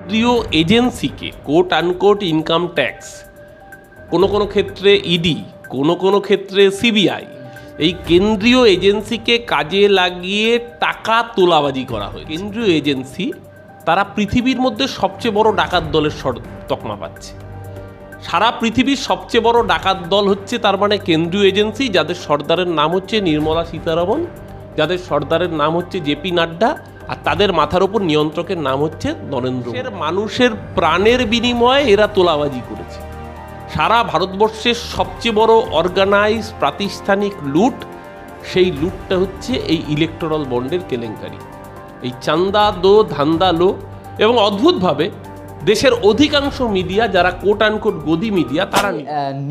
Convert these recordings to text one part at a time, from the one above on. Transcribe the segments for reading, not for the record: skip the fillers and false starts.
কেন্দ্রীয় এজেন্সিকে coat unquote income tax, কোনো কোনো ক্ষেত্রে ইডি, কোনো কোনো ক্ষেত্রে সিবিআই, এই কেন্দ্রীয় এজেন্সিকে কাজে লাগিয়ে টাকা তোলাবাজি করা হয়। কেন্দ্রীয় এজেন্সি তারা পৃথিবীর মধ্যে সবচেয়ে বড় ডাকাত দলের তকমা পাচ্ছে। সারা পৃথিবীর সবচেয়ে বড় ডাকাত দল হচ্ছে তার মানে কেন্দ্রীয় এজেন্সি, যাদের সর্দারের নাম হচ্ছে নির্মলা সীতারামন, যাদের সর্দারের নাম হচ্ছে জেপি নাড্ডা, আর তাদের মাথার উপর নিয়ন্ত্রকের নাম হচ্ছে নরেন্দ্র মোদী। মানুষের প্রাণের বিনিময়ে এরা তোলাবাজি করেছে। সারা ভারতবর্ষের সবচেয়ে বড় অর্গানাইজ প্রাতিষ্ঠানিক লুট, সেই লুটটা হচ্ছে এই ইলেকটোরাল বন্ডের কেলেঙ্কারি, এই চান্দা দো ধান্দা লো। এবং অদ্ভুতভাবে দেশের অধিকাংশ মিডিয়া, যারা কোট আনকোট গদি মিডিয়া, তারা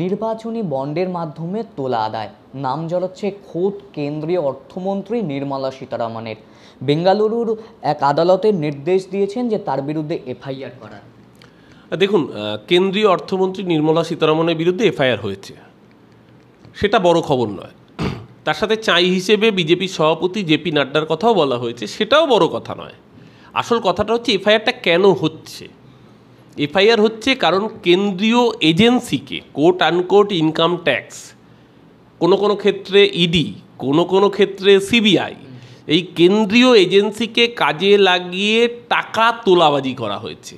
নির্বাচনী বন্ডের মাধ্যমে তোলা আদায় নাম জড়াচ্ছে খোদ কেন্দ্রীয় অর্থমন্ত্রী নির্মলা সীতারামনের। বেঙ্গালুরুর এক আদালতের নির্দেশ দিয়েছেন যে তার বিরুদ্ধে এফআইআর করার। দেখুন, কেন্দ্রীয় অর্থমন্ত্রী নির্মলা সীতারামনের বিরুদ্ধে এফআইআর হয়েছে, সেটা বড় খবর নয়। তার সাথে চাই হিসেবে বিজেপির সভাপতি জেপি নাড্ডার কথাও বলা হয়েছে, সেটাও বড় কথা নয়। আসল কথাটা হচ্ছে এফআইআরটা কেন হচ্ছে। এফআইআর হচ্ছে কারণ কেন্দ্রীয় এজেন্সিকে কোট আনকোট ইনকাম ট্যাক্স, কোনো কোনো ক্ষেত্রে ইডি, কোনো কোনো ক্ষেত্রে সিবিআই, এই কেন্দ্রীয় এজেন্সিকে কাজে লাগিয়ে টাকা তোলাবাজি করা হয়েছে।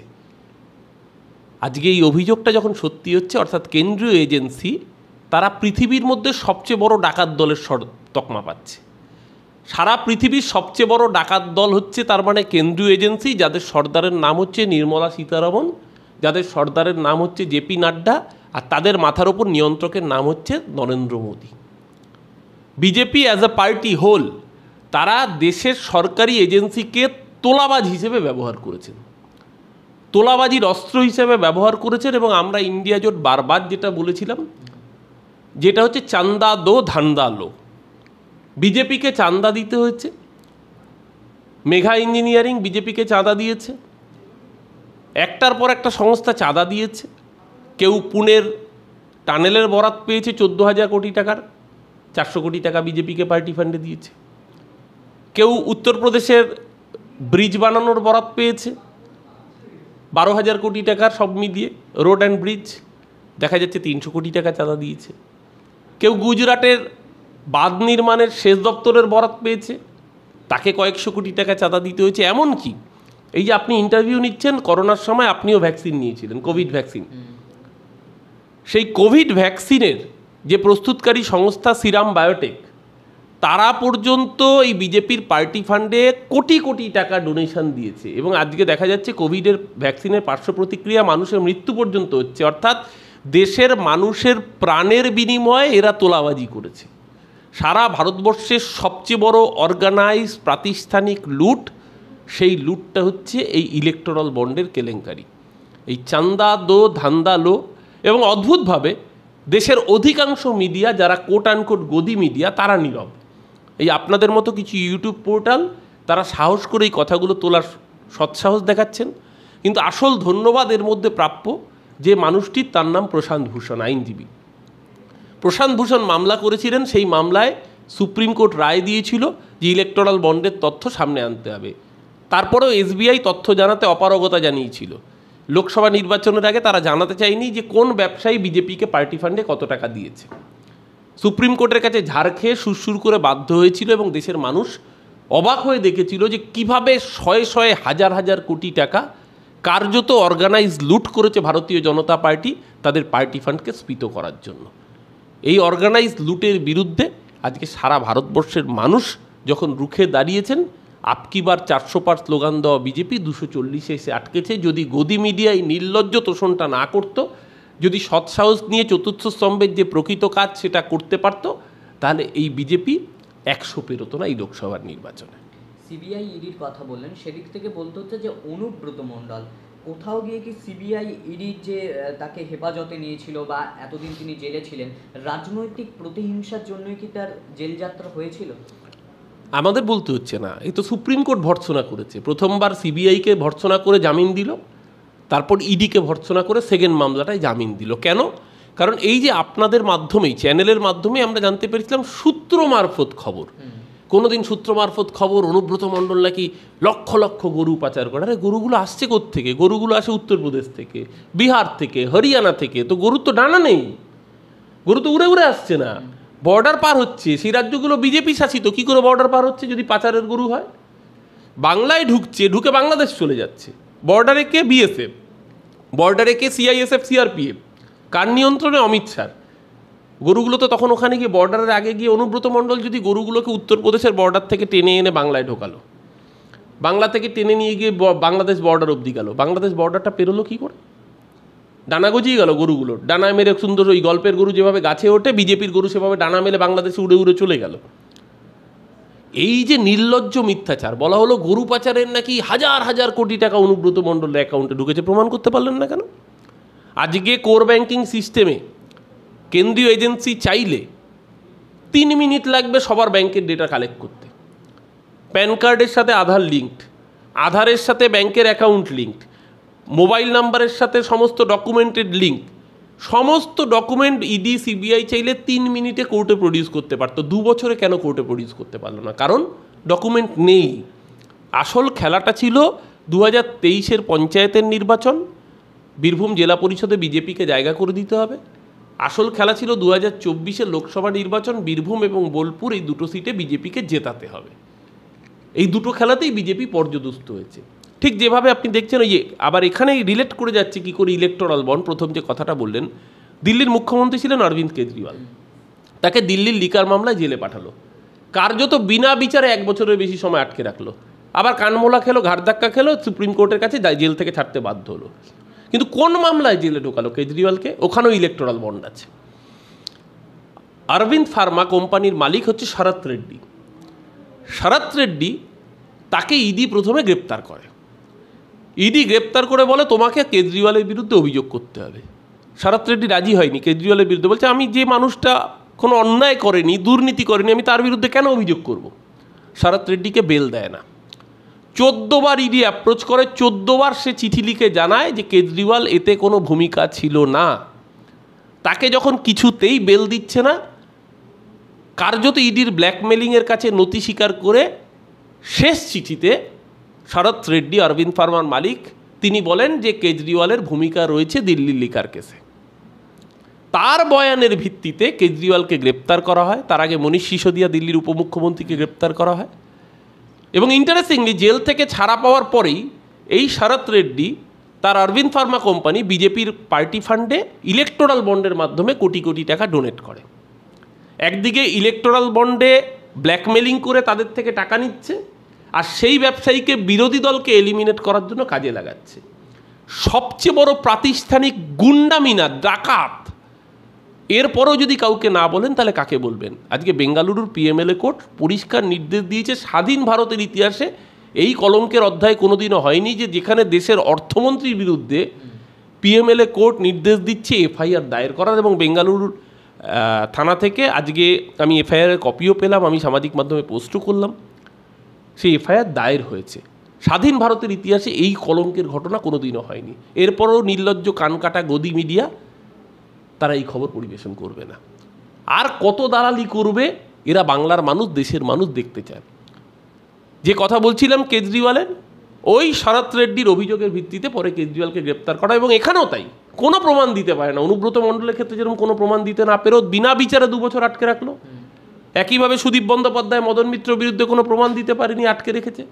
আজকে এই অভিযোগটা যখন সত্যি হচ্ছে, অর্থাৎ কেন্দ্রীয় এজেন্সি তারা পৃথিবীর মধ্যে সবচেয়ে বড় ডাকাত দলের তকমা পাচ্ছে। সারা পৃথিবীর সবচেয়ে বড় ডাকাত দল হচ্ছে তার মানে কেন্দ্রীয় এজেন্সি, যাদের সর্দারের নাম হচ্ছে নির্মলা সীতারামন, যাদের সর্দারের নাম হচ্ছে জেপি নাড্ডা, আর তাদের মাথার ওপর নিয়ন্ত্রকের নাম হচ্ছে Narendra Modi. BJP as a party whole তারা দেশের সরকারি এজেন্সিকে তোলাবাজ হিসেবে ব্যবহার করেছেন, তোলাবাজির অস্ত্র হিসেবে ব্যবহার করেছেন। এবং আমরা ইন্ডিয়া জোট বারবার যেটা বলেছিলাম, যেটা হচ্ছে চান্দা দো ধান্দা লো। বিজেপিকে চান্দা দিতে হয়েছে, মেঘা ইঞ্জিনিয়ারিং বিজেপিকে চাঁদা দিয়েছে, একটার পর একটা সংস্থা চাঁদা দিয়েছে। কেউ পুনের টানেলের বরাত পেয়েছে 14,000 কোটি টাকার, 400 কোটি টাকা বিজেপিকে পার্টি ফান্ডে দিয়েছে। কেউ উত্তরপ্রদেশের ব্রিজ বানানোর বরাত পেয়েছে 12,000 কোটি টাকার, সব মিলিয়ে রোড অ্যান্ড ব্রিজ, দেখা যাচ্ছে 300 কোটি টাকা চাঁদা দিয়েছে। কেউ গুজরাটের বাঁধ নির্মাণের সেচ দপ্তরের বরাত পেয়েছে, তাকে কয়েকশো কোটি টাকা চাঁদা দিতে হয়েছে। এমনকি এই যে আপনি ইন্টারভিউ নিচ্ছেন, করোনার সময় আপনিও ভ্যাকসিন নিয়েছিলেন, কোভিড ভ্যাকসিন। সেই কোভিড ভ্যাকসিনের যে প্রস্তুতকারী সংস্থা সিরাম বায়োটেক, তারা পর্যন্ত এই বিজেপির পার্টি ফান্ডে কোটি কোটি টাকা ডোনেশন দিয়েছে। এবং আজকে দেখা যাচ্ছে কোভিডের ভ্যাকসিনের পার্শ্ব প্রতিক্রিয়া, মানুষের মৃত্যু পর্যন্ত হচ্ছে। অর্থাৎ দেশের মানুষের প্রাণের বিনিময়ে এরা তোলাবাজি করেছে। সারা ভারতবর্ষের সবচেয়ে বড় অর্গানাইজ প্রাতিষ্ঠানিক লুট, সেই লুটটা হচ্ছে এই ইলেকটোরাল বন্ডের কেলেঙ্কারি, এই চান্দা দো ধান্দা লো। এবং অদ্ভুতভাবে দেশের অধিকাংশ মিডিয়া, যারা কোট আনকোট গদি মিডিয়া, তারা নীরব। এই আপনাদের মতো কিছু ইউটিউব পোর্টাল, তারা সাহস করে এই কথাগুলো তোলার সৎসাহস দেখাচ্ছেন। কিন্তু আসল ধন্যবাদ এর মধ্যে প্রাপ্য যে মানুষটির, তার নাম প্রশান্ত ভূষণ, আইনজীবী। প্রশান্ত ভূষণ মামলা করেছিলেন, সেই মামলায় সুপ্রিম কোর্ট রায় দিয়েছিল যে ইলেকটোরাল বন্ডের তথ্য সামনে আনতে হবে। তারপরেও এসবিআই তথ্য জানাতে অপারগতা জানিয়েছিল। লোকসভা নির্বাচনের আগে তারা জানাতে চায়নি যে কোন ব্যবসায়ী বিজেপিকে পার্টি ফান্ডে কত টাকা দিয়েছে। সুপ্রিম কোর্টের কাছে ঝাড় খেয়ে সুরসুর করে বাধ্য হয়েছিল এবং দেশের মানুষ অবাক হয়ে দেখেছিল যে কিভাবে শয়ে শয়ে হাজার হাজার কোটি টাকা কার্যত অর্গানাইজ লুট করেছে ভারতীয় জনতা পার্টি তাদের পার্টি ফান্ডকে স্ফীত করার জন্য। এই অর্গানাইজ লুটের বিরুদ্ধে আজকে সারা ভারতবর্ষের মানুষ যখন রুখে দাঁড়িয়েছেন, আপকি বার 400 পার স্লোগান দেওয়া বিজেপি 240-এ এসে আটকেছে। যদি গদি মিডিয়া এই নির্লজ্জ তোষণটা না করত, যদি সৎসাহস নিয়ে চতুর্থ স্তম্ভের যে প্রকৃত কাজ সেটা করতে পারত, তাহলে এই বিজেপি 100 পেরোতো না এই লোকসভার নির্বাচনে। সিবিআই ইডির কথা বললেন, সেদিক থেকে বলতে হচ্ছে যে অনুব্রত মণ্ডল কোথাও গিয়ে কি সিবিআই ইডির যে তাকে হেফাজতে নিয়েছিল বা এতদিন তিনি জেলে ছিলেন, রাজনৈতিক প্রতিহিংসার জন্যই কি তার জেল যাত্রা হয়েছিল? আমাদের বলতে হচ্ছে না, এই তো সুপ্রিম কোর্ট ভর্ৎসনা করেছে। প্রথমবার সিবিআইকে ভর্ৎসনা করে জামিন দিল, তারপর ইডিকে ভর্ৎসনা করে সেকেন্ড মামলাটায় জামিন দিল। কেন? কারণ এই যে আপনাদের মাধ্যমেই, চ্যানেলের মাধ্যমে আমরা জানতে পেরেছিলাম সূত্র মারফত খবর, কোনোদিন সূত্র মারফত খবর অনুব্রত মণ্ডল নাকি লক্ষ লক্ষ গরু পাচার করে। আরে গরুগুলো আসছে কোত্থেকে? গরুগুলো আসে উত্তরপ্রদেশ থেকে, বিহার থেকে, হরিয়ানা থেকে। তো গরুর তো ডানা নেই, গরু তো উড়ে উড়ে আসছে না, বর্ডার পার হচ্ছে। সেই রাজ্যগুলো বিজেপি শাসিত, কী করে বর্ডার পার হচ্ছে যদি পাচারের গরু হয়? বাংলায় ঢুকছে, ঢুকে বাংলাদেশ চলে যাচ্ছে। বর্ডারে কে? বিএসএফ। বর্ডারে কে? CISF, CRPF. কার নিয়ন্ত্রণে? অমিত শাহ। গরুগুলো তো তখন ওখানে গিয়ে বর্ডারের আগে গিয়ে অনুব্রত মণ্ডল যদি গরুগুলোকে উত্তরপ্রদেশের বর্ডার থেকে টেনে এনে বাংলায় ঢোকালো, বাংলা থেকে টেনে নিয়ে গিয়ে বাংলাদেশ বর্ডার অবধি গেল, বাংলাদেশ বর্ডারটা পেরোলো কী করে? ডানা গজিয়ে গেল গরুগুলোর। ডানা মেরে সুন্দর ওই গল্পের গরু যেভাবে গাছে ওঠে, বিজেপির গরু সেভাবে ডানা মেলে বাংলাদেশে উড়ে উড়ে চলে গেল। এই যে নির্লজ্জ মিথ্যাচার, বলা হলো গরু পাচারের নাকি হাজার হাজার কোটি টাকা অনুব্রত মণ্ডলের অ্যাকাউন্টে ঢুকেছে, প্রমাণ করতে পারলেন না কেন? আজকে কোর ব্যাংকিং সিস্টেমে কেন্দ্রীয় এজেন্সি চাইলে 3 মিনিট লাগবে সবার ব্যাংকের ডেটা কালেক্ট করতে। প্যান কার্ডের সাথে আধার লিঙ্কড, আধারের সাথে ব্যাংকের অ্যাকাউন্ট লিঙ্কড, মোবাইল নাম্বারের সাথে সমস্ত ডকুমেন্টেড লিঙ্ক, সমস্ত ডকুমেন্ট ইডি সিবিআই চাইলে 3 মিনিটে কোর্টে প্রডিউস করতে পারতো। 2 বছরে কেন কোর্টে প্রডিউস করতে পারলো না? কারণ ডকুমেন্ট নেই। আসল খেলাটা ছিল 2023-এর পঞ্চায়েতের নির্বাচন, বীরভূম জেলা পরিষদে বিজেপিকে জায়গা করে দিতে হবে। আসল খেলা ছিল 2024-এর লোকসভা নির্বাচন, বীরভূম এবং বোলপুর, এই দুটো সিটে বিজেপিকে জেতাতে হবে। এই দুটো খেলাতেই বিজেপি পর্যদস্ত হয়েছে। ঠিক যেভাবে আপনি দেখছেন, ওই যে আবার এখানেই রিলেট করে যাচ্ছে কি করে ইলেকটোরাল বন্ড। প্রথম যে কথাটা বললেন, দিল্লির মুখ্যমন্ত্রী ছিলেন অরবিন্দ কেজরিওয়াল, তাকে দিল্লির লিকার মামলায় জেলে পাঠালো, কার্যত বিনা বিচারে 1 বছরের বেশি সময় আটকে রাখলো। আবার কানমোলা খেলো, ঘাড় ধাক্কা খেলো, সুপ্রিম কোর্টের কাছে জেল থেকে ছাড়তে বাধ্য হলো। কিন্তু কোন মামলায় জেলে ঢোকালো কেজরিওয়ালকে? ওখানেও ইলেকটোরাল বন্ড আছে। অরবিন্দ ফার্মা কোম্পানির মালিক হচ্ছে শরৎ রেড্ডি। শরৎ রেড্ডি, তাকে ইডি প্রথমে গ্রেপ্তার করে। ইডি গ্রেপ্তার করে বলে তোমাকে কেজরিওয়ালের বিরুদ্ধে অভিযোগ করতে হবে। শরৎ রেড্ডি রাজি হয়নি কেজরিওয়ালের বিরুদ্ধে, বলছে আমি যে মানুষটা কোনো অন্যায় করেনি, দুর্নীতি করেনি, আমি তার বিরুদ্ধে কেন অভিযোগ করব? শরৎ রেড্ডিকে বেল দেয় না। 14 বার ইডি অ্যাপ্রোচ করে, 14 বার সে চিঠি লিখে জানায় যে কেজরিওয়াল এতে কোনো ভূমিকা ছিল না। তাকে যখন কিছুতেই বেল দিচ্ছে না, কার্যত ইডির ব্ল্যাকমেলিংয়ের কাছে নথি স্বীকার করে শেষ চিঠিতে শরৎ রেড্ডি, অরবিন্দ ফার্মার মালিক, তিনি বলেন যে কেজরিওয়ালের ভূমিকা রয়েছে দিল্লির লিকার কেসে। তার বয়ানের ভিত্তিতে কেজরিওয়ালকে গ্রেপ্তার করা হয়। তার আগে মনীষ সিসোদিয়া, দিল্লির উপমুখ্যমন্ত্রীকে গ্রেপ্তার করা হয়। এবং ইন্টারেস্টিংলি, জেল থেকে ছাড়া পাওয়ার পরেই এই শরৎ রেড্ডি তার অরবিন্দ ফার্মা কোম্পানি বিজেপির পার্টি ফান্ডে ইলেকটোরাল বন্ডের মাধ্যমে কোটি কোটি টাকা ডোনেট করে। একদিকে ইলেকটোরাল বন্ডে ব্ল্যাকমেলিং করে তাদের থেকে টাকা নিচ্ছে, আর সেই ব্যবসায়ীকে বিরোধী দলকে এলিমিনেট করার জন্য কাজে লাগাচ্ছে। সবচেয়ে বড় প্রাতিষ্ঠানিক গুন্ডামি না, ডাকাত। এরপরও যদি কাউকে না বলেন তাহলে কাকে বলবেন? আজকে বেঙ্গালুরুর পিএমএলএ কোর্ট পরিষ্কার নির্দেশ দিয়েছে, স্বাধীন ভারতের ইতিহাসে এই কলঙ্কের অধ্যায় কোনোদিনও হয়নি যে যেখানে দেশের অর্থমন্ত্রীর বিরুদ্ধে পিএমএলএ কোর্ট নির্দেশ দিচ্ছে এফআইআর দায়ের করার। এবং বেঙ্গালুরুর থানা থেকে আজকে আমি এফআইআরের কপিও পেলাম, আমি সামাজিক মাধ্যমে পোস্টও করলাম, সেই এফআইআর দায়ের হয়েছে। স্বাধীন ভারতের ইতিহাসে এই কলঙ্কের ঘটনা কোনোদিনও হয়নি। এরপরও নির্লজ্জ কানকাটা গদি মিডিয়া তারা এই খবর পরিবেশন করবে না। আর কত দালালি করবে এরা? বাংলার মানুষ, দেশের মানুষ দেখতে চায়। যে কথা বলছিলাম কেজরিওয়ালের, ওই শরৎ রেড্ডির অভিযোগের ভিত্তিতে পরে কেজরিওয়ালকে গ্রেপ্তার করা, এবং এখানেও তাই, কোনো প্রমাণ দিতে পারে না। অনুব্রত মণ্ডলের ক্ষেত্রে যেরকম কোনো প্রমাণ দিতে না পেরেও বিনা বিচারে 2 বছর আটকে রাখলো। একইভাবে সুদীপ বন্দ্যোপাধ্যায়, মদন মিত্রের বিরুদ্ধে কোনো প্রমাণ দিতে পারেনি, আটকে রেখেছে।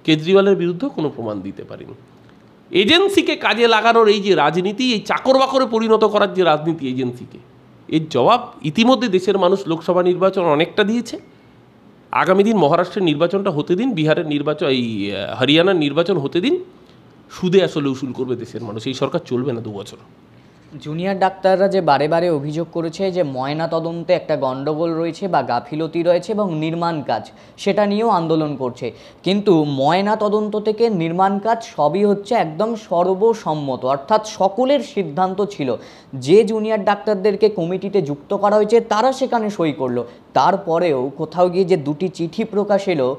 কেজরিওয়ালের বিরুদ্ধেও কোনো প্রমাণ দিতে পারেনি। এজেন্সিকে কাজে লাগানোর এই যে রাজনীতি, এই চাকর বাকরে পরিণত করার যে রাজনীতি এজেন্সিকে, এর জবাব ইতিমধ্যে দেশের মানুষ লোকসভা নির্বাচন অনেকটা দিয়েছে। আগামী দিন মহারাষ্ট্রের নির্বাচনটা হতে দিন, বিহারের নির্বাচন, এই হরিয়ানার নির্বাচন হতে দিন, সুদে আসলে উসুল করবে দেশের মানুষ। এই সরকার চলবে না 2 বছর। জুনিয়র ডাক্তাররা যে বারে বারে অভিযোগ করেছে যে ময়না তদন্তে একটা গণ্ডগোল রয়েছে বা গাফিলতি রয়েছে এবং নির্মাণ কাজ, সেটা নিয়েও আন্দোলন করছে। কিন্তু ময়না তদন্ত থেকে নির্মাণ কাজ সবই হচ্ছে একদম সর্বসম্মত, অর্থাৎ সকলের সিদ্ধান্ত ছিল। যে জুনিয়র ডাক্তারদেরকে কমিটিতে যুক্ত করা হয়েছে তারা সেখানে সই করলো। তারপরেও কোথাও গিয়ে যে 2টি চিঠি প্রকাশ এলো,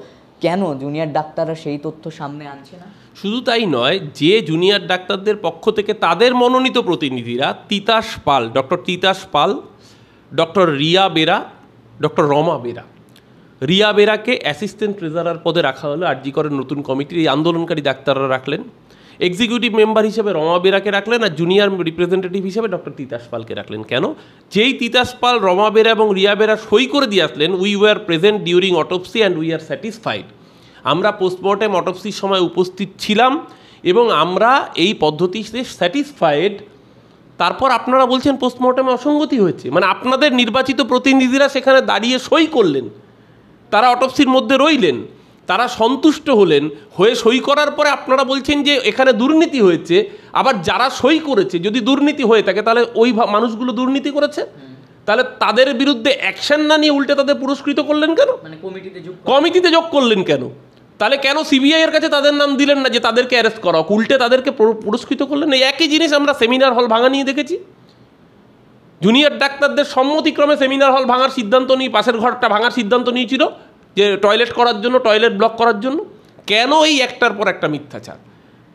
কেন জুনিয়র ডাক্তাররা সেই তথ্য সামনে আনছে না? শুধু তাই নয়, যে জুনিয়র ডাক্তারদের পক্ষ থেকে তাদের মনোনীত প্রতিনিধিরা Titas Pal, doctor Titas Pal, doctor Riya Bera, doctor Rama Bera, Riya বেরাকে অ্যাসিস্ট্যান্ট ট্রেজারার পদে রাখা হলো আরজি করের নতুন কমিটির, এই আন্দোলনকারী ডাক্তাররা রাখলেন। এক্সিকিউটিভ মেম্বার হিসেবে রমা বেরাকে রাখলেন, আর জুনিয়র রিপ্রেজেন্টেটিভ হিসেবে ডক্টর তিতাস পালকে রাখলেন। কেন? যেই তিতাস পাল রমা বেরা এবং রিয়া বেরা সই করে দিয়ে আসলেন, we were present during autopsy and we are satisfied, আমরা পোস্টমর্টেম অটোপসির সময় উপস্থিত ছিলাম এবং আমরা এই পদ্ধতিতে স্যাটিসফাইড। তারপর আপনারা বলছেন পোস্টমর্টেমে অসঙ্গতি হয়েছে, মানে আপনাদের নির্বাচিত প্রতিনিধিরা সেখানে দাঁড়িয়ে সই করলেন, তারা অটোপসির মধ্যে রইলেন, তারা সন্তুষ্ট হলেন, হয়ে সই করার পরে আপনারা বলছেন যে এখানে দুর্নীতি হয়েছে। আবার যারা সই করেছে যদি দুর্নীতি হয়ে থাকে তাহলে ওই মানুষগুলো দুর্নীতি করেছে, তাহলে তাদের বিরুদ্ধে অ্যাকশন না নিয়ে উল্টে তাদের পুরস্কৃত করলেন কেন? মানে কমিটিতে যোগ করলেন কেন? তাহলে কেন সিবিআই এর কাছে তাদের নাম দিলেন না যে তাদেরকে অ্যারেস্ট করা, উল্টে তাদেরকে পুরস্কৃত করলেন? এই একই জিনিস আমরা সেমিনার হল ভাঙা নিয়ে দেখেছি। জুনিয়র ডাক্তারদের সম্মতিক্রমে সেমিনার হল ভাঙার সিদ্ধান্ত নিয়ে, পাশের ঘরটা ভাঙার সিদ্ধান্ত নিয়েছিল যে টয়লেট করার জন্য, টয়লেট ব্লক করার জন্য। কেন? এই একটার পর একটা মিথ্যাচার,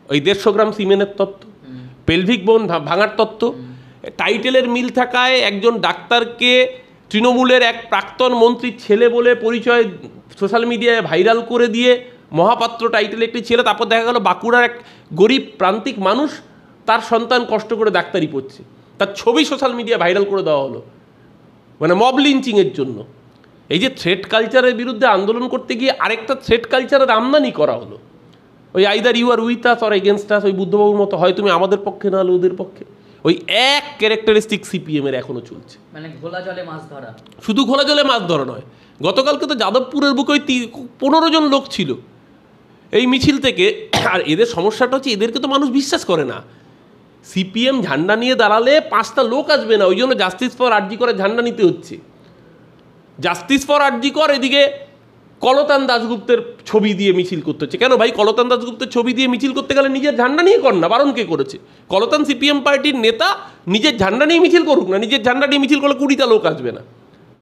ওই 150 গ্রাম সিমেন্টের তত্ত্ব, পেলভিক বোন ভাঙার তত্ত্ব, টাইটেলের মিল থাকায় একজন ডাক্তারকে তৃণমূলের এক প্রাক্তন মন্ত্রীর ছেলে বলে পরিচয় সোশ্যাল মিডিয়ায় ভাইরাল করে দিয়ে মহাপাত্র টাইটেল একটি ছেলে, তারপর দেখা গেল বাঁকুড়ার এক গরিব প্রান্তিক মানুষ, তার সন্তান কষ্ট করে ডাক্তারি পড়ছে, তার ছবি সোশ্যাল মিডিয়ায় ভাইরাল করে দেওয়া হলো, মানে মব লিঞ্চিংয়ের জন্য। এই যে থ্রেট কালচারের বিরুদ্ধে আন্দোলন করতে গিয়ে আরেকটা থ্রেট কালচারের আমদানি করা হলো, ওই either you are with us or against us, ওই বুদ্ধবাবুর মতো, হয় তুমি আমাদের পক্ষে না হলে ওদের পক্ষে। ওই এক ক্যারেক্টারিস্টিক সিপিএমের এখনও চলছে, মানে ঘোলা জলে মাছ ধরা। শুধু ঘোলা জলে মাছ ধরা নয়, গতকালকে তো যাদবপুরের বুকে ওই 15 জন লোক ছিল এই মিছিল থেকে। আর এদের সমস্যাটা হচ্ছে এদেরকে তো মানুষ বিশ্বাস করে না। সিপিএম ঝান্ডা নিয়ে দাঁড়ালে 5টা লোক আসবে না, ওই জন্য জাস্টিস ফর আরজি করে ঝান্ডা নিতে হচ্ছে। জাস্টিস ফর আরজি কর, এদিকে কলতান দাশগুপ্তের ছবি দিয়ে মিছিল করতে হচ্ছে। কেন ভাই? কলতান দাশগুপ্তের ছবি দিয়ে মিছিল করতে গেলে নিজের ঝান্ডা নিয়ে কর না, বারণ কে করেছে? কলতান সিপিএম পার্টির নেতা নিজের ঝান্ডা নিয়ে মিছিল করুক না, নিজের ঝান্ডা নিয়ে মিছিল করলে 20টা লোক আসবে না।